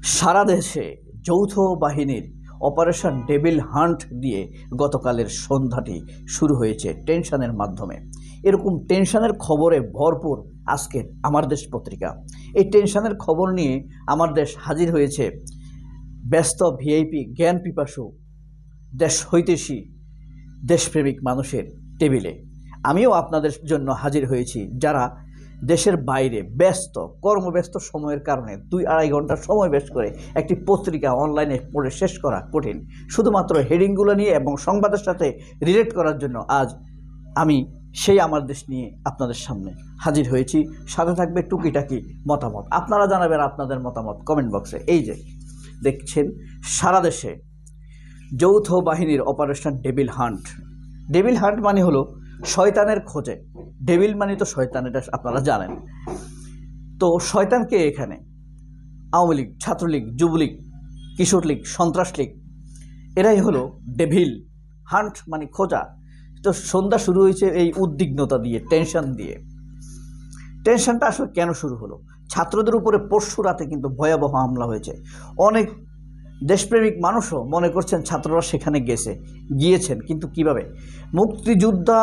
সারা দেশে যৌথ বাহিনীর অপারেশন ডেভিল হান্ট দিয়ে গতকালের সন্ধ্যাটি শুরু হয়েছে টেনশনের মাধ্যমে। এরকম টেনশনের খবরে ভরপুর আজকের আমার দেশ পত্রিকা। এই টেনশনের খবর নিয়ে আমার দেশ হাজির হয়েছে ব্যস্ত ভিআইপি জ্ঞান পিপাসু দেশ হইতেশী দেশপ্রেমিক মানুষের টেবিলে। আমিও আপনাদের জন্য হাজির হয়েছি যারা দেশের বাইরে ব্যস্ত কর্মব্যস্ত সময়ের কারণে 2-2.5 ঘন্টা সময় বেশ করে একটি পত্রিকা অনলাইনে পড়ে শেষ করা কঠিন। শুধুমাত্র হেডিংগুলো নিয়ে এবং সংবাদের সাথে রিলেট করার জন্য আজ আমি সেই আমার দেশ নিয়ে আপনাদের সামনে হাজির হয়েছি। সাথে থাকবে টুকিটাকি মতামত। আপনারা জানাবেন আপনাদের মতামত কমেন্ট বক্সে। এই যে দেখছেন সারা দেশে যৌথ বাহিনীর operation devil hunt. Devil hunt মানে হলো শয়তানের খোঁজে। ডেভিল মানে তো শয়তান, এটা আপনারা জানেন। তো শয়তানকে এখানে আওয়ামী লীগ, ছাত্রলীগ, যুবলীগ, কিশোর লীগ, সন্ত্রাস লীগ, এরাই হলো ডেভিল হান্ট মানে খোঁজা। তো সন্ধ্যা শুরু হয়েছে এই উদ্বিগ্নতা দিয়ে, টেনশন দিয়ে। টেনশনটা আসলে কেন শুরু হলো? ছাত্রদের উপরে পরশু রাতে কিন্তু ভয়াবহ হামলা হয়েছে। অনেক দেশপ্রেমিক মানুষও মনে করছেন ছাত্ররা সেখানে গিয়েছেন, কিন্তু কিভাবে? মুক্তিযোদ্ধা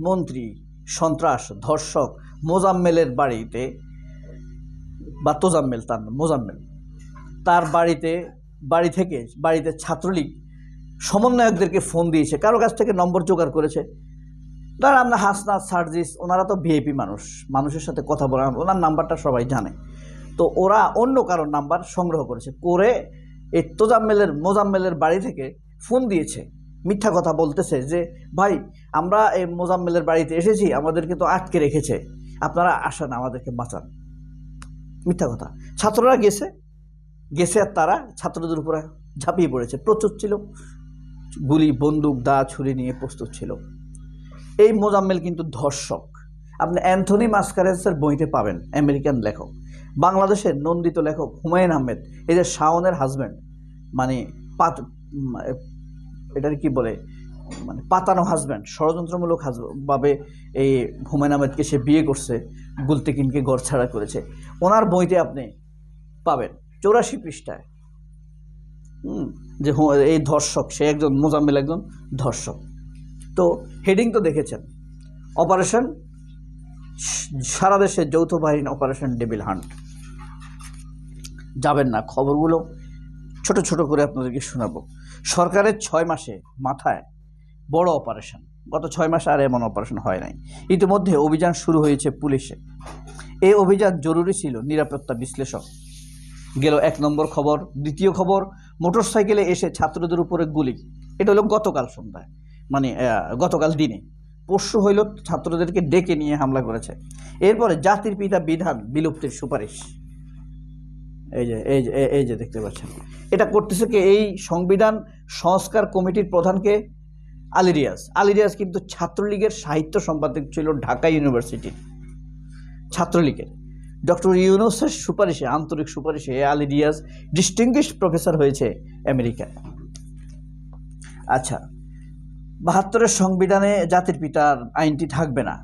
মন্ত্রী সন্ত্রাস ধর্ষক মোজাম্মেলের বাড়িতে, বা তোজাম্মেল, তার মোজাম্মেল, তার বাড়িতে ছাত্রলীগ সমন্বয়কদেরকে ফোন দিয়েছে, কারো কাছ থেকে নম্বর জোগাড় করেছে। ধর আমরা হাসনাত, সার্জিস, ওনারা তো ভিআইপি মানুষের সাথে কথা বলা, ওনার নাম্বারটা সবাই জানে। তো ওরা অন্য কারোর নাম্বার সংগ্রহ করে এই মোজাম্মেলের বাড়ি থেকে ফোন দিয়েছে। মিথ্যা কথা বলতেছে যে ভাই আমরা এই মোজাম্মেলের বাড়িতে এসেছি, আমাদেরকে তো আটকে রেখেছে, আপনারা আসেন আমাদেরকে বাঁচান। মিথ্যা কথা। ছাত্ররা গেছে আর তারা ছাত্রদের উপরে ঝাঁপিয়ে পড়েছে। প্রচুর ছিল, গুলি, বন্দুক, দা, ছুরি নিয়ে প্রস্তুত ছিল। এই মোজাম্মেল কিন্তু ধর্ষক। আপনি অ্যান্থনি মাস্কারেসের বইতে পাবেন, আমেরিকান লেখক, বাংলাদেশের নন্দিত লেখক হুমায়ুন আহমেদ, এই যে শাওনের হাজব্যান্ড, মানে এটার কি বলে, মানে পাতানো হাজব্যান্ড, ষড়যন্ত্রমূলক ভাবে এই হুমায়ুন আহমেদকে সে বিয়ে করছে, গুলতেকিনকে ঘর ছাড়া করেছে। ওনার বইতে আপনি পাবেন 84 পৃষ্ঠায় যে এই ধর্ষক, সে একজন মোজাম্মেল, একজন ধর্ষক। তো হেডিং তো দেখেছেন, অপারেশন সারা দেশে যৌথ বাহিনী অপারেশন ডেভিল হান্ট। যাবেন না, খবরগুলো ছোট ছোট করে আপনাদেরকে শোনাবো। সরকারের 6 মাসে মাথায় বড় অপারেশন। গত 6 মাসে আর এমন অপারেশন হয় নাই। ইতিমধ্যে অভিযান শুরু হয়েছে পুলিশে। এই অভিযান জরুরি ছিল, নিরাপত্তা বিশ্লেষক গেল 1 নম্বর খবর। দ্বিতীয় খবর, মোটরসাইকেলে এসে ছাত্রদের উপরে গুলি। এটা হলো গতকাল সন্ধ্যায়, মানে গতকাল দিনে। পরশু হইল ছাত্রদেরকে ডেকে নিয়ে হামলা করেছে। এরপরে জাতির পিতা বিধান বিলুপ্তির সুপারিশ। এই যে দেখতে পাচ্ছেন, এটা করতেছে কে? এই সংবিধান সংস্কার কমিটির প্রধানকে আলী রিয়াজ কিন্তু ছাত্রলীগের সাহিত্য সম্পাদক ছিল ঢাকা ইউনিভার্সিটির, ছাত্রলীগের। ডক্টর ইউনূসের সুপারিশে, আন্তরিক সুপারিশে আলী রিয়াজ ডিস্টিংগুইশড প্রফেসর হয়েছে আমেরিকায়। আচ্ছা, 72-এর সংবিধানে জাতির পিতার আইনটি থাকবে না।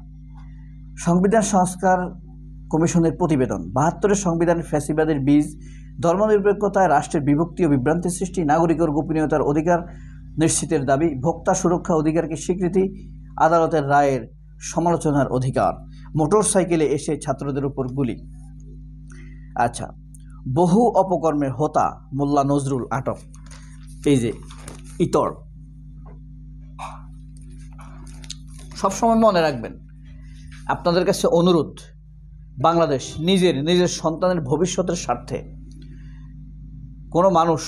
সংবিধান সংস্কার কমিশনের প্রতিবেদন। 72-এর সংবিধানে ফ্যাসিবাদের বীজ, ধর্মনিরপেক্ষতায় রাষ্ট্রের বিভক্তি ও বিভ্রান্তি সৃষ্টি, নাগরিকের গোপনীয়তার অধিকার নিশ্চিতের দাবি, ভোক্তা সুরক্ষা অধিকারকে স্বীকৃতি, আদালতের রায়ের সমালোচনার অধিকার, মোটরসাইকেলে এসে ছাত্রদের উপর গুলি। আচ্ছা, বহু অপকর্মের হোতা মোল্লা নজরুল আটক। এই যে ইতর, সবসময় মনে রাখবেন, আপনাদের কাছে অনুরোধ, বাংলাদেশ নিজের সন্তানের ভবিষ্যতের স্বার্থে কোনো মানুষ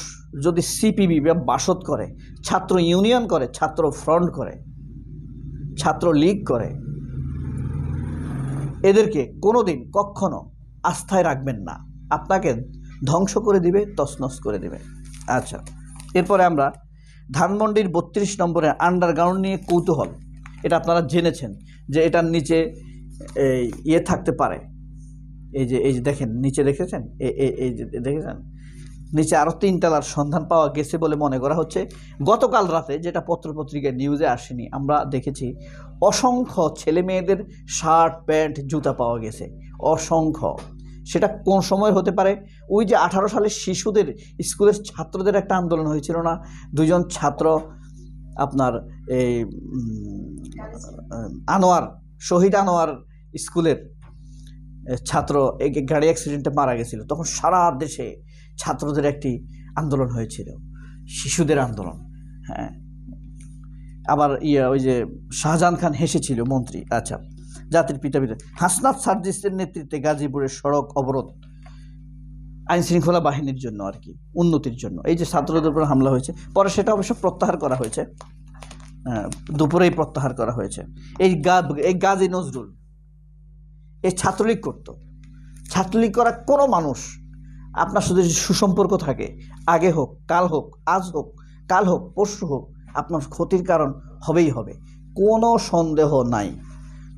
যদি সিপিবি বা বাসদ করে, ছাত্র ইউনিয়ন করে, ছাত্র ফ্রন্ট করে, ছাত্র লীগ করে, এদেরকে কোনোদিন কখনো আস্থায় রাখবেন না। আপনাকে ধ্বংস করে দিবে, তছনছ করে দিবে। আচ্ছা, এরপরে আমরা ধানমন্ডির 32 নম্বরের আন্ডারগ্রাউন্ড নিয়ে কৌতূহল। এটা আপনারা জেনেছেন যে এটার নিচে ইয়ে থাকতে পারে। এই যে দেখেন নিচে, দেখেছেন? এই যে দেখেছেন, নিচে আরও 3 তলার সন্ধান পাওয়া গেছে বলে মনে করা হচ্ছে। গতকাল রাতে, যেটা পত্রপত্রিকায় নিউজে আসেনি, আমরা দেখেছি অসংখ্য ছেলে মেয়েদের শার্ট, প্যান্ট, জুতা পাওয়া গেছে। অসংখ্য সেটা কোন সময় হতে পারে? ওই যে 18 সালের শিশুদের, স্কুলের ছাত্রদের একটা আন্দোলন হয়েছিল না, দুইজন ছাত্র আপনার এই আনোয়ার, শহীদ আনোয়ার স্কুলের ছাত্র এই গাড়ি অ্যাক্সিডেন্টে মারা গেছিল, তখন সারা দেশে ছাত্রদের একটি আন্দোলন হয়েছিল, শিশুদের আন্দোলন। হ্যাঁ, আবার ওই যে শাহজাহান খান হেসেছিল মন্ত্রী। আচ্ছা, জাতির পিতা হাসনাত সার্জিসের নেতৃত্বে গাজীপুরের সড়ক অবরোধ আইন শৃঙ্খলা বাহিনীর জন্য আর কি, উন্নতির জন্য। এই যে ছাত্রদের উপর হামলা হয়েছে, পরে সেটা অবশ্য প্রত্যাহার করা হয়েছে, দুপুরেই প্রত্যাহার করা হয়েছে। এই গাজী নজরুল এই ছাত্রলীগ করতো। ছাত্রলীগ করা কোনো মানুষ, আপনার সাথে যদি সুসম্পর্ক থাকে, আগে হোক, কাল হোক, আজ হোক, কাল হোক, পরশু হোক, আপনার ক্ষতির কারণ হবেই হবে, কোনো সন্দেহ নাই।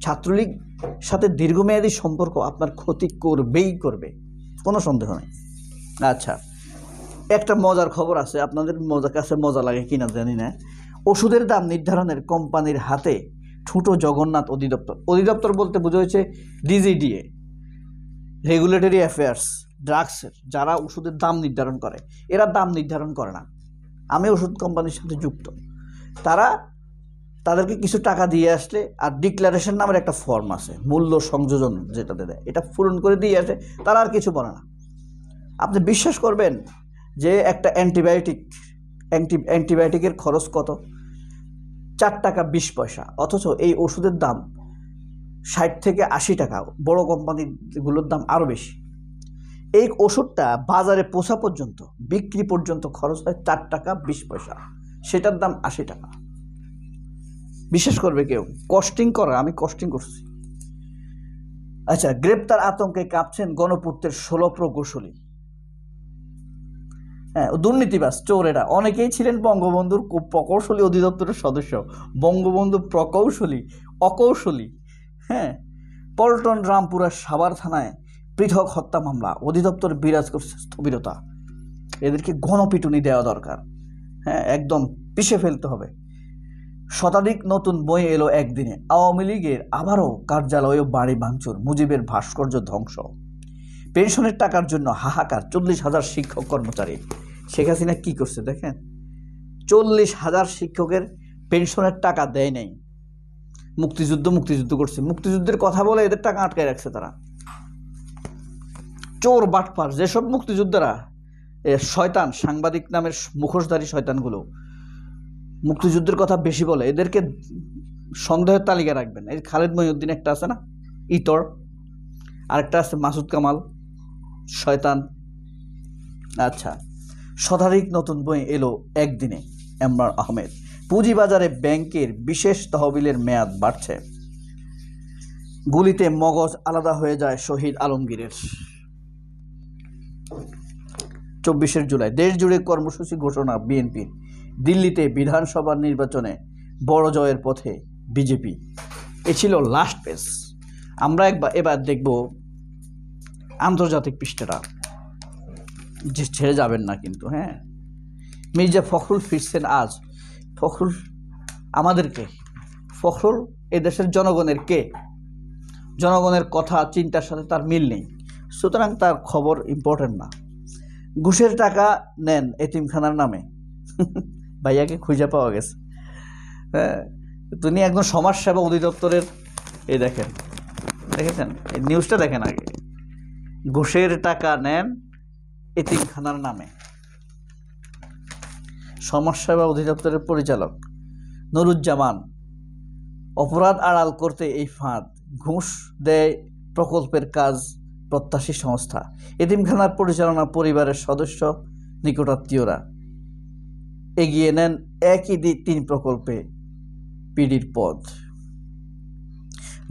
ছাত্রলীগ সাথে দীর্ঘমেয়াদী সম্পর্ক আপনার ক্ষতি করবেই করবে, কোনো সন্দেহ নেই। আচ্ছা, একটা মজার খবর আছে, আপনাদের কাছে মজা লাগে কিনা জানি না। ওষুধের দাম নির্ধারণের কোম্পানির হাতে ঠুঁটো জগন্নাথ অধিদপ্তর। অধিদপ্তর বলতে বোঝা হয়েছে ডিজিডিএ, রেগুলেটরি অ্যাফেয়ার্স, ড্রাগসের যারা ওষুধের দাম নির্ধারণ করে। এরা দাম নির্ধারণ করে না, আমি ওষুধ কোম্পানির সাথে যুক্ত। তাদেরকে কিছু টাকা দিয়ে আসলে, আর ডিক্লারেশন নামের একটা ফর্ম আছে, মূল্য সংযোজন যেটা দেয়, এটা পূরণ করে দিয়ে আসে, তারা আর কিছু বলে না। আপনি বিশ্বাস করবেন যে একটা অ্যান্টিবায়োটিকের খরচ কত? 4 টাকা 20 পয়সা, অথচ এই ওষুধের দাম 60 থেকে 80 টাকা। বড় কোম্পানিগুলোর দাম আরও বেশি। এই ওষুধটা বাজারে পৌঁছা পর্যন্ত, বিক্রি পর্যন্ত খরচ হয় 4 টাকা 20 পয়সা, সেটার দাম 80 টাকা। বিশ্বাস করবে কেউ? কস্টিং করা, আমি কস্টিং করছি। আচ্ছা, গ্রেপ্তার আতঙ্কে কাঁপছেন গণপূর্তের 16 প্রকৌশলী। হ্যাঁ, দুর্নীতিবাজ চোরেরা অনেকেই ছিলেন বঙ্গবন্ধুর প্রকৌশলী অধিদপ্তরের সদস্য, বঙ্গবন্ধু প্রকৌশলী, অকৌশলী। হ্যাঁ, পল্টন রামপুরার সাভার থানায় পৃথক হত্যা মামলা, অধিদপ্তর বিরাজ করছে স্থবিরতা। এদেরকে গণপিটুনি দেওয়া দরকার। হ্যাঁ, একদম পিষে ফেলতে হবে। শতাধিক নতুন বই এলো একদিনে। আওয়ামী লীগের আবারও কার্যালয় ও বাড়ি ভাঙচুর, মুজিবের ভাস্কর্য ধ্বংস। পেনশনের টাকার জন্য হাহাকার, 40,000 শিক্ষক কর্মচারী। শেখ হাসিনা কি করছে দেখেন, 40,000 শিক্ষকের পেনশনের টাকা দেয় নাই। মুক্তিযুদ্ধ করছে, মুক্তিযুদ্ধের কথা বলে এদের টাকা আটকায় রাখছে তারা। চোর বাটপার যেসব মুক্তিযোদ্ধারা, শয়তান সাংবাদিক নামের মুখোশধারী শয়তানগুলো মুক্তিযুদ্ধের কথা বেশি বলে, এদেরকে সন্দেহের তালিকা রাখবেন। এই খালেদ মহিউদ্দিন একটা আছে না, ইতর, আরেকটা আছে মাসুদ কামাল, শয়তান। আচ্ছা, শতাধিক নতুন বই এলো একদিনে। এমরান আহমেদ, পুঁজিবাজারে ব্যাংকের বিশেষ তহবিলের মেয়াদ বাড়ছে। গুলিতে মগজ আলাদা হয়ে যায় শহীদ আলমগীরের। 24 জুলাই দেশ জুড়ে কর্মসূচি ঘোষণা বিএনপির। দিল্লিতে বিধানসভা নির্বাচনে বড় জয়ের পথে বিজেপি। এ ছিল লাস্ট পেজ। আমরা এবার দেখব আন্তর্জাতিক পৃষ্ঠাটা, যে ছেড়ে যাবেন না কিন্তু। হ্যাঁ, মির্জা ফখরুল ফিরছেন আজ। ফখরুল আমাদেরকে, ফখরুল এদেশের জনগণের কে? জনগণের কথা চিন্তার সাথে তার মিল নেই, সুতরাং তার খবর ইম্পর্টেন্ট না। ঘুষের টাকা নেন এতিমখানার নামে, ভাইয়াকে খুঁজে পাওয়া গেছে। হ্যাঁ, তিনি একজন সমাজসেবা অধিদপ্তরের, এই দেখেছেন এই নিউজটা দেখেন আগে। ঘুষের টাকা নেন এতিমখানার নামে, সমাজসেবা অধিদপ্তরের পরিচালক নুরুজ্জামান। অপরাধ আড়াল করতে এই ফাঁদ, ঘুষ দেয় প্রকল্পের কাজ প্রত্যাশী সংস্থা। এতিমখানার পরিচালনা পরিবারের সদস্য, নিকটাত্মীয়রা এগিয়ে নেন একই 3 প্রকল্পে পিডির পদ।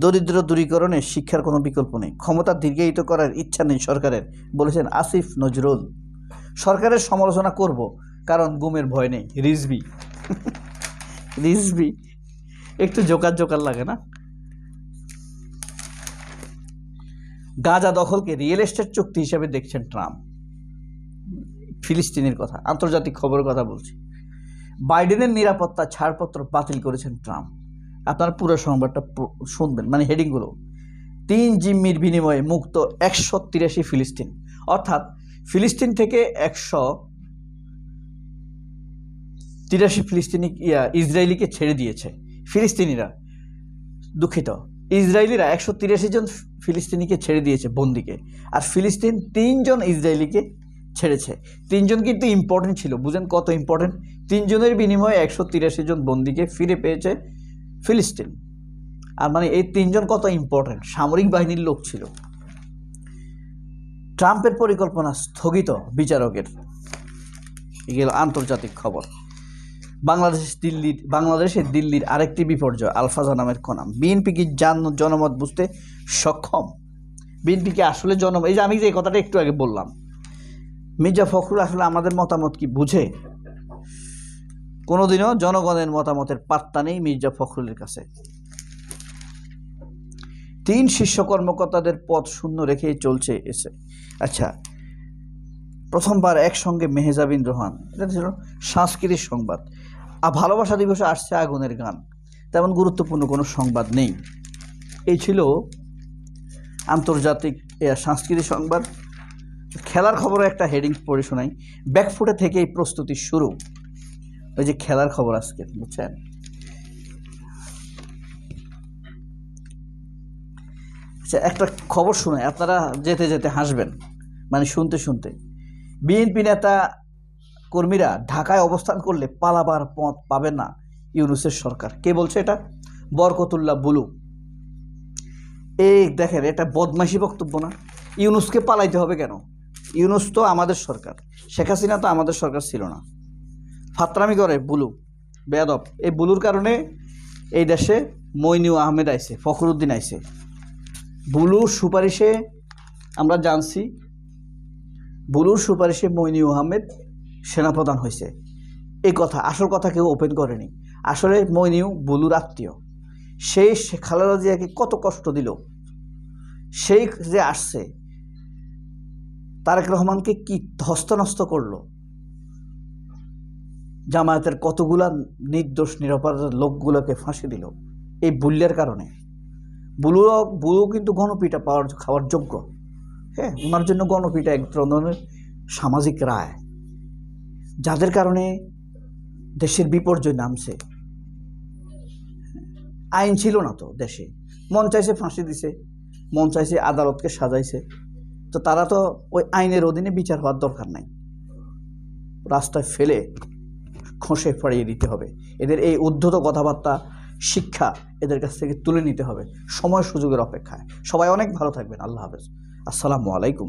দরিদ্র দূরীকরণে শিক্ষার কোনো বিকল্প নেই, ক্ষমতা দীর্ঘায়িত করার ইচ্ছা নেই সরকারের, বলেছেন আসিফ নজরুল। সরকারের সমালোচনা করব কারণ গুমের ভয় নেই। রিজভি একটু জোকার লাগে না? গাজা দখলকে রিয়েল এস্টেট চুক্তি হিসেবে দেখছেন ট্রাম্প। ফিলিস্তিনের কথা, আন্তর্জাতিক খবরের কথা বলছি। বাইডেনের নিরাপত্তা ছাড়পত্র বাতিল করেছেন ট্রাম্প। আপনারা পুরো সংবাদটা শুনবেন, মানে হেডিংগুলো। 3 জিম্মির বিনিময়ে মুক্ত 183 ফিলিস্তিন, অর্থাৎ ফিলিস্তিন থেকে 183 ফিলিস্তিনি ইসরায়েলিকে ছেড়ে দিয়েছে ফিলিস্তিনিরা, দুঃখিত, ইসরায়েলিরা 183 জন ফিলিস্তিনিকে ছেড়ে দিয়েছে বন্দিকে, আর ফিলিস্তিন 3 জন ইসরায়েলিকে ছেড়েছে। 3 জন কিন্তু ইম্পর্টেন্ট ছিল, বুঝেন কত ইম্পর্টেন্ট। 3 জনের বিনিময়ে 183 জন বন্দিকে ফিরে পেয়েছে ফিলিস্তিন। আর মানে এই 3 জন কত ইম্পর্টেন্ট, সামরিক বাহিনীর লোক ছিল। ট্রাম্পের পরিকল্পনা স্থগিত বিচারকের, এগুলো আন্তর্জাতিক খবর। বাংলাদেশের দিল্লির আরেকটি বিপর্যয়, আলফাজা নামের কণা। বিএনপি কি জনমত বুঝতে সক্ষম? বিএনপি কি আসলে এই যে আমি যে কথাটা একটু আগে বললাম, মির্জা ফখরুল আসলে আমাদের মতামত কি বুঝে? কোনোদিনও জনগণের মতামতের পাত্তা নেই মির্জা ফখরুলের কাছে। 3 শীর্ষ কর্মকর্তাদের পদ শূন্য রেখেই চলছে এসে। আচ্ছা, প্রথমবার একসঙ্গে মেহজাবিন রোহান, এটা ছিল সাংস্কৃতিক সংবাদ। ভালোবাসা দিবসে আসছে আগুনের গান, তেমন গুরুত্বপূর্ণ কোনো সংবাদ নেই। এই ছিল আন্তর্জাতিক সাংস্কৃতিক সংবাদ। খেলার খবরে একটা হেডিং পড়ে শোনাই, ব্যাকফুটে থেকেই প্রস্তুতি শুরু। ওই যে খেলার খবর আজকে, বুঝছেন? আচ্ছা, একটা খবর শোনাই, আপনারা যেতে যেতে হাসবেন, মানে শুনতে শুনতে। বিএনপি নেতা কর্মীরা ঢাকায় অবস্থান করলে পালাবার পথ পাবে না ইউনূসের সরকার। কে বলছে এটা? বরকতুল্লাহ বুলু। এই দেখেন, এটা বদমাইশি বক্তব্য না? ইউনূসকে পালাইতে হবে কেন? ইউনূস তো আমাদের সরকার, শেখ হাসিনা তো আমাদের সরকার ছিল না। ফাত্রামি করে বুলু, বেয়াদব। এই বুলুর কারণে এই দেশে মইনু আহমেদ আইছে, ফখরুদ্দিন আইছে। বুলুর সুপারিশে আমরা জানছি, বুলুর সুপারিশে মইনু আহমেদ সেনাপ্রধান হয়েছে। এই কথা, আসল কথা কেউ ওপেন করেনি। আসলে মইনু বুলুর আত্মীয়। সেই খালেদা জিয়াকে কত কষ্ট দিল, সেই যে আসছে, তারেক রহমানকে কি ধস্তনস্ত করলো, জামায়াতের কতগুলা নির্দোষ নিরপরাধ লোকগুলোকে ফাঁসি দিল এই বুল্লের কারণে। বুলু কিন্তু গণপিটা খাওয়ার যোগ্য। হ্যাঁ, ওনার জন্য গণপিটা এক ধরনের সামাজিক রায়, যাদের কারণে দেশের বিপর্যয় নামছে। আইন ছিল না তো দেশে, মন চাইছে ফাঁসি দিছে, মন চাইছে আদালতকে সাজাইছে। তো তারা তো ওই আইনের অধীনে বিচার হওয়ার দরকার নাই, রাস্তায় ফেলে খোঁসে ফাড়িয়ে দিতে হবে। এদের এই উদ্ধত কথাবার্তা, শিক্ষা এদের কাছ থেকে তুলে নিতে হবে সময় সুযোগের অপেক্ষায়। সবাই অনেক ভালো থাকবেন। আল্লাহ হাফেজ। আসসালামু আলাইকুম।